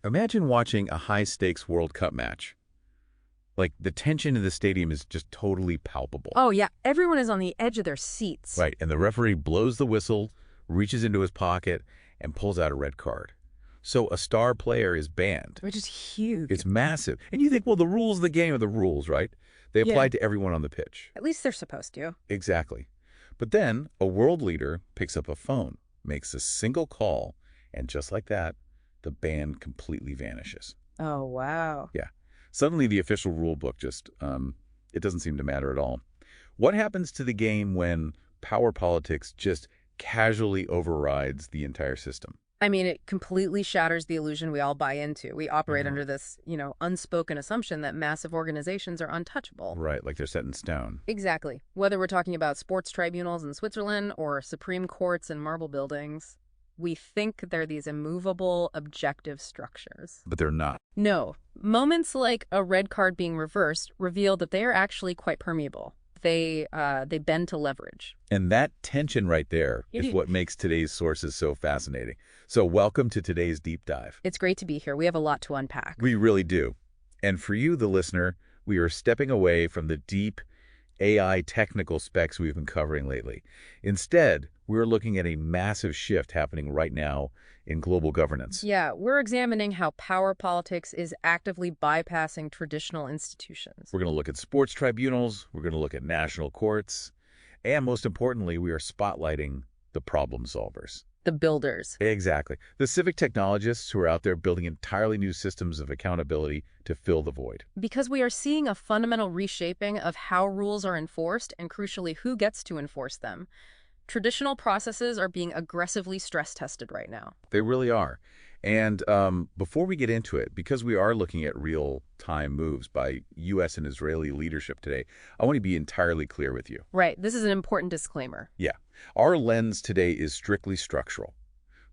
Imagine watching a high-stakes World Cup match. Like, the tension in the stadium is just totally palpable. Oh, yeah. Everyone is on the edge of their seats. Right, and the referee blows the whistle, reaches into his pocket, and pulls out a red card. So a star player is banned. Which is huge. It's massive. And you think, well, the rules of the game are the rules, right? They apply to everyone on the pitch. At least they're supposed to. Exactly. But then a world leader picks up a phone, makes a single call, and just like that, the ban completely vanishes. Oh, wow. Yeah. Suddenly the official rule book just, it doesn't seem to matter at all. What happens to the game when power politics just casually overrides the entire system? I mean, it completely shatters the illusion we all buy into. We operate under this, unspoken assumption that massive organizations are untouchable. Right, like they're set in stone. Exactly. Whether we're talking about sports tribunals in Switzerland or Supreme Courts in marble buildings, we think they're these immovable, objective structures. But they're not. No. Moments like a red card being reversed reveal that they are actually quite permeable. They bend to leverage. And that tension right there is what makes today's sources so fascinating. So welcome to today's deep dive. It's great to be here. We have a lot to unpack. We really do. And for you, the listener, we are stepping away from the deep AI technical specs we've been covering lately. Instead, we're looking at a massive shift happening right now in global governance. Yeah, we're examining how power politics is actively bypassing traditional institutions. We're going to look at sports tribunals, we're going to look at national courts, and most importantly, we are spotlighting the problem solvers. The builders. Exactly. The civic technologists who are out there building entirely new systems of accountability to fill the void. Because we are seeing a fundamental reshaping of how rules are enforced and, crucially, who gets to enforce them. Traditional processes are being aggressively stress-tested right now. They really are. And before we get into it, because we are looking at real-time moves by U.S. and Israeli leadership today, I want to be entirely clear with you. Right. This is an important disclaimer. Yeah. Our lens today is strictly structural.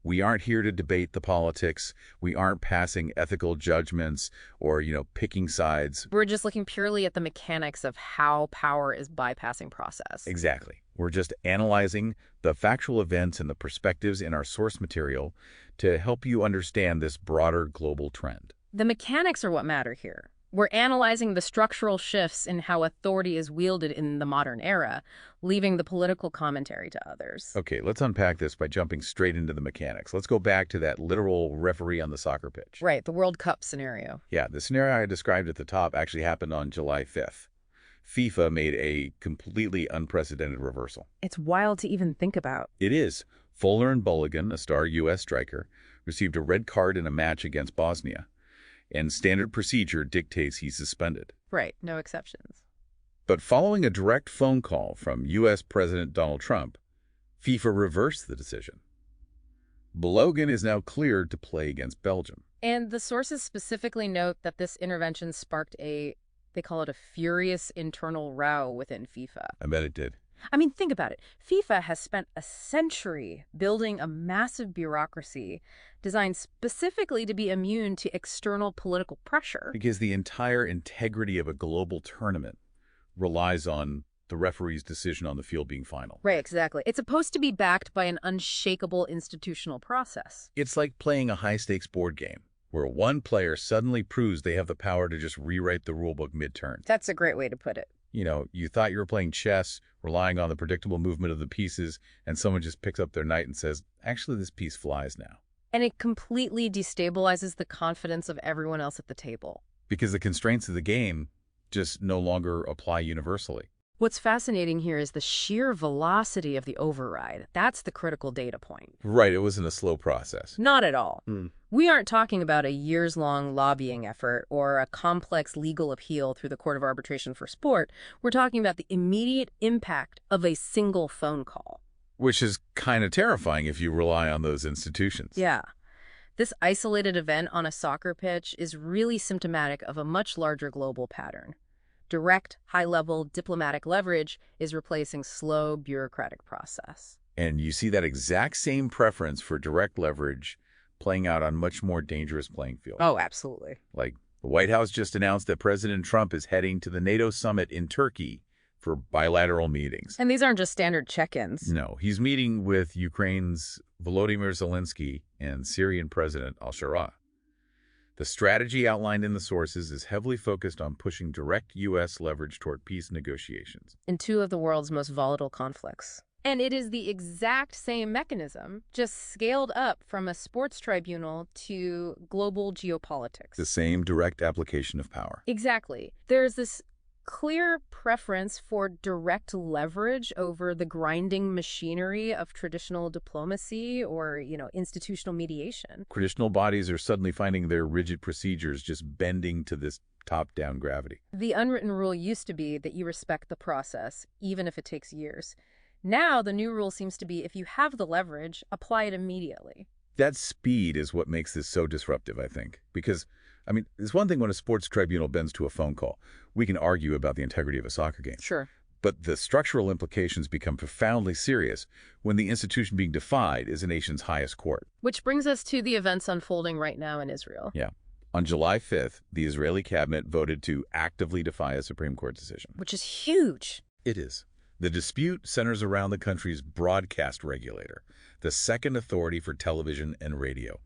We aren't here to debate the politics. We aren't passing ethical judgments or, picking sides. We're just looking purely at the mechanics of how power is bypassing process. Exactly. We're just analyzing the factual events and the perspectives in our source material to help you understand this broader global trend. The mechanics are what matter here. We're analyzing the structural shifts in how authority is wielded in the modern era, leaving the political commentary to others. Okay, let's unpack this by jumping straight into the mechanics. Let's go back to that literal referee on the soccer pitch. Right, the World Cup scenario. Yeah, the scenario I described at the top actually happened on July 5th. FIFA made a completely unprecedented reversal. It's wild to even think about. It is. Folarin Balogun, a star U.S. striker, received a red card in a match against Bosnia, and standard procedure dictates he's suspended. Right, no exceptions. But following a direct phone call from U.S. President Donald Trump, FIFA reversed the decision. Balogun is now cleared to play against Belgium. And the sources specifically note that this intervention sparked they call it a furious internal row within FIFA. I bet it did. I mean, think about it. FIFA has spent a century building a massive bureaucracy designed specifically to be immune to external political pressure. Because the entire integrity of a global tournament relies on the referee's decision on the field being final. Right, exactly. It's supposed to be backed by an unshakable institutional process. It's like playing a high-stakes board game, where one player suddenly proves they have the power to just rewrite the rulebook mid-turn. That's a great way to put it. You thought you were playing chess, relying on the predictable movement of the pieces, and someone just picks up their knight and says, actually, this piece flies now. And it completely destabilizes the confidence of everyone else at the table. Because the constraints of the game just no longer apply universally. What's fascinating here is the sheer velocity of the override. That's the critical data point. Right, it wasn't a slow process. Not at all. We aren't talking about a years-long lobbying effort or a complex legal appeal through the Court of Arbitration for Sport. We're talking about the immediate impact of a single phone call. Which is kind of terrifying if you rely on those institutions. Yeah. This isolated event on a soccer pitch is really symptomatic of a much larger global pattern. Direct, high-level diplomatic leverage is replacing slow, bureaucratic process. And you see that exact same preference for direct leverage playing out on much more dangerous playing field. Oh, absolutely. Like, the White House just announced that President Trump is heading to the NATO Summit in Turkey for bilateral meetings. And these aren't just standard check-ins. No, he's meeting with Ukraine's Volodymyr Zelensky and Syrian President al-Sharaa. The strategy outlined in the sources is heavily focused on pushing direct U.S. leverage toward peace negotiations. In two of the world's most volatile conflicts. And it is the exact same mechanism, just scaled up from a sports tribunal to global geopolitics. The same direct application of power. Exactly. There's this clear preference for direct leverage over the grinding machinery of traditional diplomacy or, institutional mediation. Traditional bodies are suddenly finding their rigid procedures just bending to this top-down gravity. The unwritten rule used to be that you respect the process, even if it takes years. Now, the new rule seems to be if you have the leverage, apply it immediately. That speed is what makes this so disruptive, I think. Because, it's one thing when a sports tribunal bends to a phone call. We can argue about the integrity of a soccer game. Sure. But the structural implications become profoundly serious when the institution being defied is a nation's highest court. Which brings us to the events unfolding right now in Israel. Yeah. On July 5th, the Israeli cabinet voted to actively defy a Supreme Court decision. Which is huge. It is. The dispute centers around the country's broadcast regulator, the second authority for television and radio.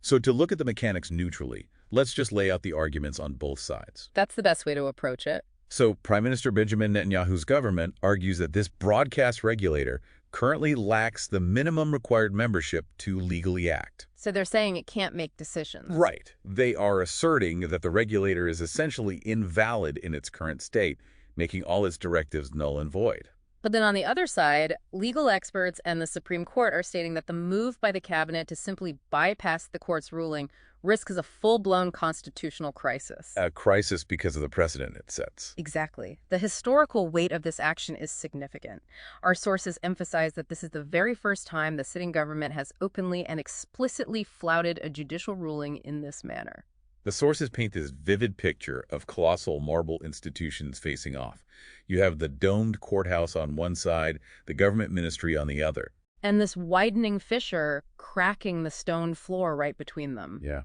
So to look at the mechanics neutrally, let's just lay out the arguments on both sides. That's the best way to approach it. So Prime Minister Benjamin Netanyahu's government argues that this broadcast regulator currently lacks the minimum required membership to legally act. So they're saying it can't make decisions. Right. They are asserting that the regulator is essentially invalid in its current state, making all its directives null and void. But then on the other side, legal experts and the Supreme Court are stating that the move by the cabinet to simply bypass the court's ruling risks a full-blown constitutional crisis. A crisis because of the precedent it sets. Exactly. The historical weight of this action is significant. Our sources emphasize that this is the very first time the sitting government has openly and explicitly flouted a judicial ruling in this manner. The sources paint this vivid picture of colossal marble institutions facing off. You have the domed courthouse on one side, the government ministry on the other. And this widening fissure cracking the stone floor right between them. Yeah.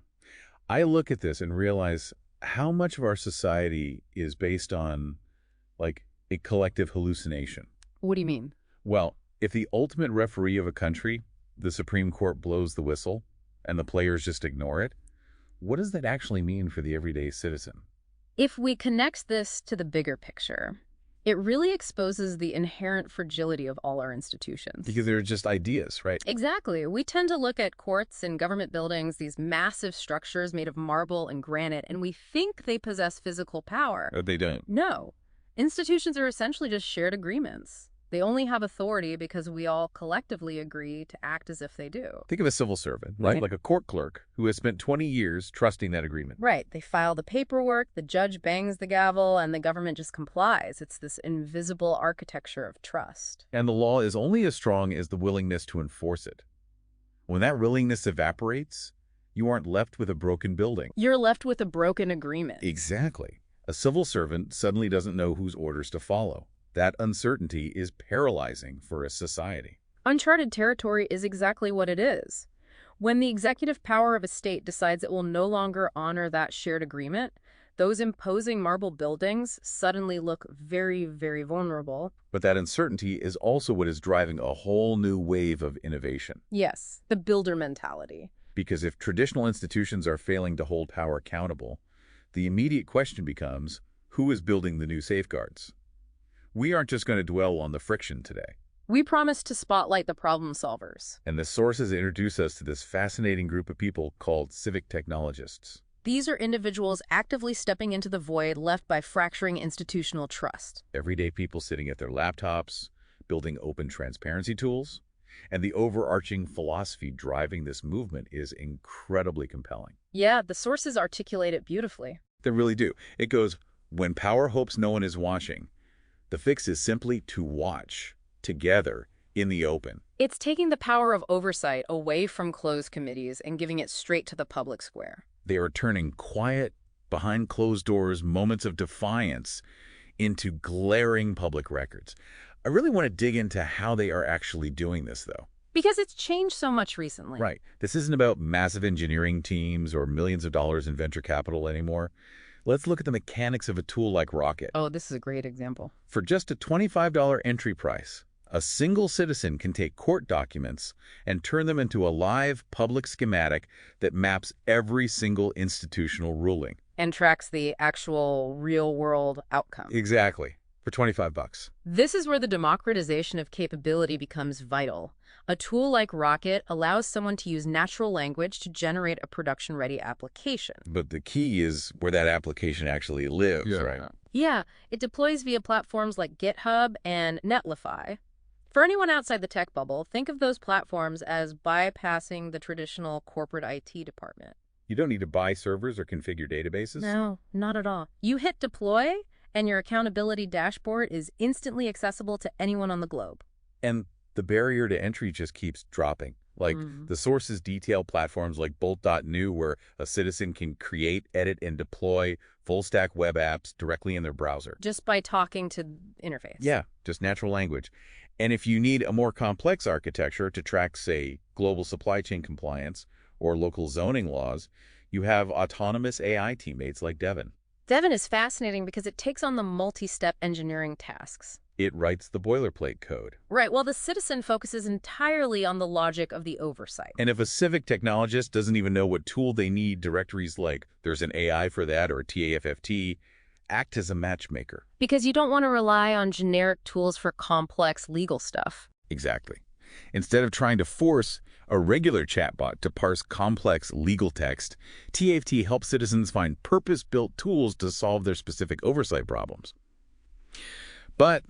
I look at this and realize how much of our society is based on, a collective hallucination. What do you mean? Well, if the ultimate referee of a country, the Supreme Court, blows the whistle and the players just ignore it, what does that actually mean for the everyday citizen? If we connect this to the bigger picture, it really exposes the inherent fragility of all our institutions. Because they're just ideas, right? Exactly. We tend to look at courts and government buildings, these massive structures made of marble and granite, and we think they possess physical power. They don't. No. Institutions are essentially just shared agreements. They only have authority because we all collectively agree to act as if they do. Think of a civil servant, right? Like a court clerk who has spent 20 years trusting that agreement. Right. They file the paperwork, the judge bangs the gavel, and the government just complies. It's this invisible architecture of trust. And the law is only as strong as the willingness to enforce it. When that willingness evaporates, you aren't left with a broken building. You're left with a broken agreement. Exactly. A civil servant suddenly doesn't know whose orders to follow. That uncertainty is paralyzing for a society. Uncharted territory is exactly what it is. When the executive power of a state decides it will no longer honor that shared agreement, those imposing marble buildings suddenly look very, very vulnerable. But that uncertainty is also what is driving a whole new wave of innovation. Yes, the builder mentality. Because if traditional institutions are failing to hold power accountable, the immediate question becomes, who is building the new safeguards? We aren't just going to dwell on the friction today. We promise to spotlight the problem solvers. And the sources introduce us to this fascinating group of people called civic technologists. These are individuals actively stepping into the void left by fracturing institutional trust. Everyday people sitting at their laptops, building open transparency tools. And the overarching philosophy driving this movement is incredibly compelling. Yeah, the sources articulate it beautifully. They really do. It goes, when power hopes no one is watching, the fix is simply to watch, together, in the open. It's taking the power of oversight away from closed committees and giving it straight to the public square. They are turning quiet, behind closed doors moments of defiance into glaring public records. I really want to dig into how they are actually doing this, though. Because it's changed so much recently. Right. This isn't about massive engineering teams or millions of dollars in venture capital anymore. Let's look at the mechanics of a tool like Rocket. Oh, this is a great example. For just a $25 entry price, A single citizen can take court documents and turn them into a live public schematic that maps every single institutional ruling. And tracks the actual real-world outcome. Exactly. For 25 bucks. This is where the democratization of capability becomes vital. A tool like Rocket allows someone to use natural language to generate a production-ready application. But the key is where that application actually lives, right? Yeah, it deploys via platforms like GitHub and Netlify. For anyone outside the tech bubble, think of those platforms as bypassing the traditional corporate IT department. You don't need to buy servers or configure databases? No, not at all. You hit deploy, and your accountability dashboard is instantly accessible to anyone on the globe. And the barrier to entry just keeps dropping. Like the sources detail platforms like Bolt.new, where a citizen can create, edit, and deploy full-stack web apps directly in their browser. Just by talking to interface. Yeah, just natural language. And if you need a more complex architecture to track, say, global supply chain compliance or local zoning laws, you have autonomous AI teammates like Devin. Devin is fascinating because it takes on the multi-step engineering tasks. It writes the boilerplate code. Right, while the citizen focuses entirely on the logic of the oversight. And if a civic technologist doesn't even know what tool they need, directories like there's an AI for that or TAFFT act as a matchmaker. Because you don't want to rely on generic tools for complex legal stuff. Exactly. Instead of trying to force a regular chatbot to parse complex legal text, TAFT helps citizens find purpose-built tools to solve their specific oversight problems. But,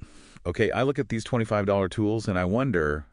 okay, I look at these $25 tools and I wonder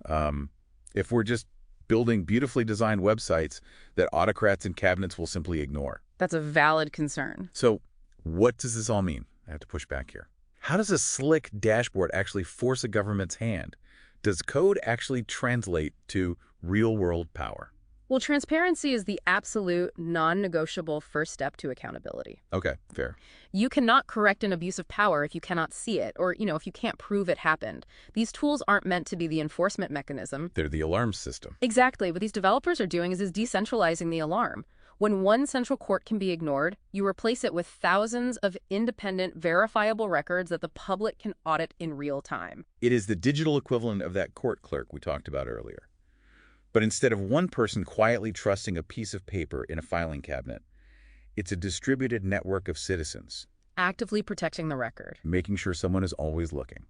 if we're just building beautifully designed websites that autocrats and cabinets will simply ignore. That's a valid concern. So what does this all mean? I have to push back here. How does a slick dashboard actually force a government's hand? Does code actually translate to real-world power? Well, transparency is the absolute, non-negotiable first step to accountability. Okay, fair. You cannot correct an abuse of power if you cannot see it, or, if you can't prove it happened. These tools aren't meant to be the enforcement mechanism. They're the alarm system. Exactly. What these developers are doing is decentralizing the alarm. When one central court can be ignored, you replace it with thousands of independent, verifiable records that the public can audit in real time. It is the digital equivalent of that court clerk we talked about earlier. But instead of one person quietly trusting a piece of paper in a filing cabinet, it's a distributed network of citizens. Actively protecting the record. Making sure someone is always looking.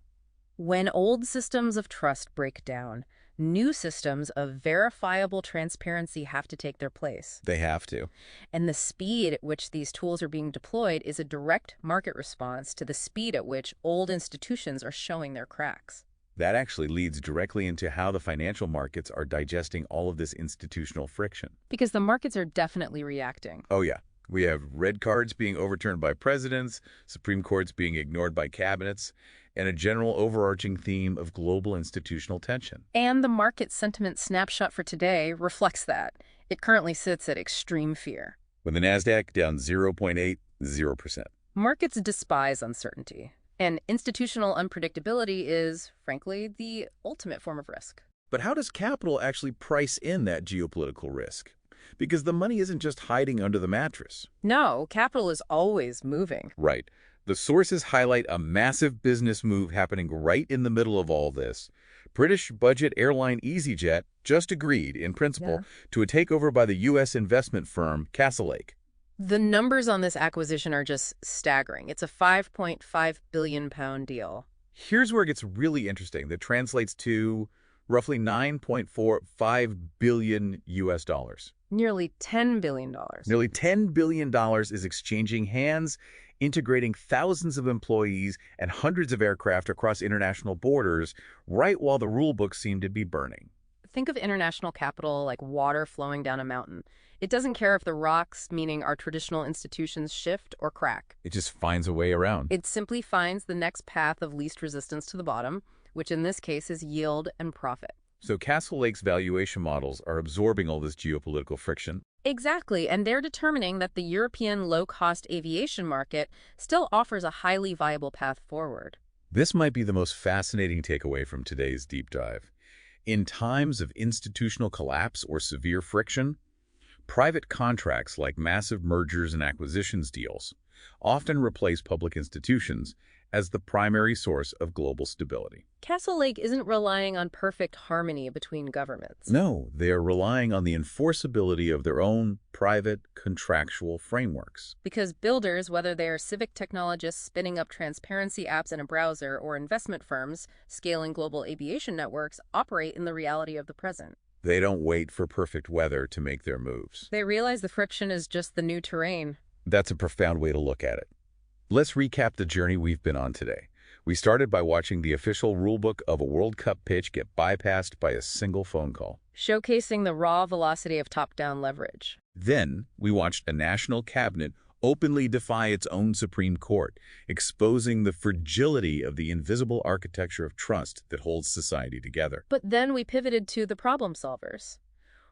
When old systems of trust break down, new systems of verifiable transparency have to take their place. They have to. And the speed at which these tools are being deployed is a direct market response to the speed at which old institutions are showing their cracks. That actually leads directly into how the financial markets are digesting all of this institutional friction. Because the markets are definitely reacting. Oh, yeah. We have red cards being overturned by presidents, Supreme Courts being ignored by cabinets, and a general overarching theme of global institutional tension. And the market sentiment snapshot for today reflects that. It currently sits at extreme fear. With the NASDAQ down 0.80%. Markets despise uncertainty. And institutional unpredictability is, frankly, the ultimate form of risk. But how does capital actually price in that geopolitical risk? Because the money isn't just hiding under the mattress. No, capital is always moving. Right. The sources highlight a massive business move happening right in the middle of all this. British budget airline EasyJet just agreed, in principle, to a takeover by the U.S. investment firm Castlelake. The numbers on this acquisition are just staggering. It's a £5.5 billion deal. Here's where it gets really interesting. That translates to roughly $9.45 billion US dollars. Nearly $10 billion. Nearly $10 billion is exchanging hands, integrating thousands of employees and hundreds of aircraft across international borders, right while the rule books seem to be burning. Think of international capital like water flowing down a mountain. It doesn't care if the rocks, meaning our traditional institutions, shift or crack. It just finds a way around. It simply finds the next path of least resistance to the bottom, which in this case is yield and profit. So Castlelake's valuation models are absorbing all this geopolitical friction. Exactly, and they're determining that the European low-cost aviation market still offers a highly viable path forward. This might be the most fascinating takeaway from today's deep dive. In times of institutional collapse or severe friction, private contracts like massive mergers and acquisitions deals often replace public institutions as the primary source of global stability. Castlelake isn't relying on perfect harmony between governments. No, they are relying on the enforceability of their own private contractual frameworks. Because builders, whether they are civic technologists spinning up transparency apps in a browser or investment firms scaling global aviation networks, operate in the reality of the present. They don't wait for perfect weather to make their moves. They realize the friction is just the new terrain. That's a profound way to look at it. Let's recap the journey we've been on today. We started by watching the official rulebook of a World Cup pitch get bypassed by a single phone call. Showcasing the raw velocity of top-down leverage. Then, we watched a national cabinet openly defy its own Supreme Court, exposing the fragility of the invisible architecture of trust that holds society together. But then we pivoted to the problem solvers.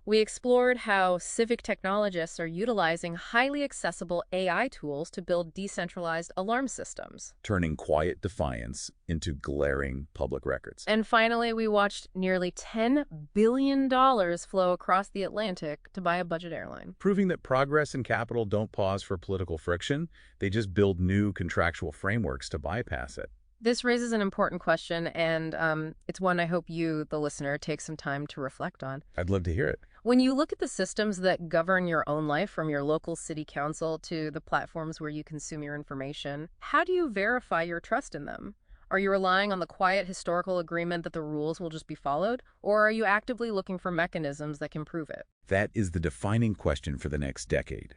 We explored how civic technologists are utilizing highly accessible AI tools to build decentralized alarm systems, Turning quiet defiance into glaring public records. and finally, we watched nearly $10 billion flow across the Atlantic to buy a budget airline. Proving that progress and capital don't pause for political friction, they just build new contractual frameworks to bypass it. This raises an important question, and it's one I hope you, the listener, take some time to reflect on. I'd love to hear it. When you look at the systems that govern your own life, from your local city council to the platforms where you consume your information, how do you verify your trust in them? Are you relying on the quiet historical agreement that the rules will just be followed, or are you actively looking for mechanisms that can prove it? That is the defining question for the next decade.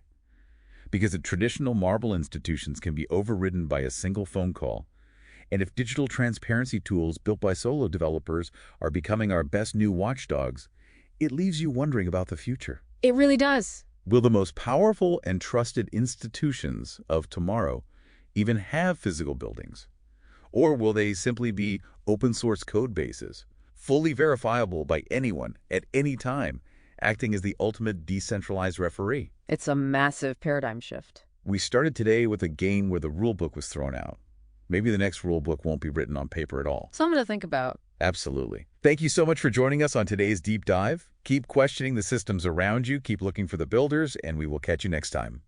Because the traditional marble institutions can be overridden by a single phone call, and if digital transparency tools built by solo developers are becoming our best new watchdogs, it leaves you wondering about the future. It really does. Will the most powerful and trusted institutions of tomorrow even have physical buildings? Or will they simply be open-source code bases, fully verifiable by anyone at any time, acting as the ultimate decentralized referee? It's a massive paradigm shift. We started today with a game where the rulebook was thrown out. Maybe the next rulebook won't be written on paper at all. Something to think about. Absolutely. Thank you so much for joining us on today's deep dive. Keep questioning the systems around you, keep looking for the builders, and we will catch you next time.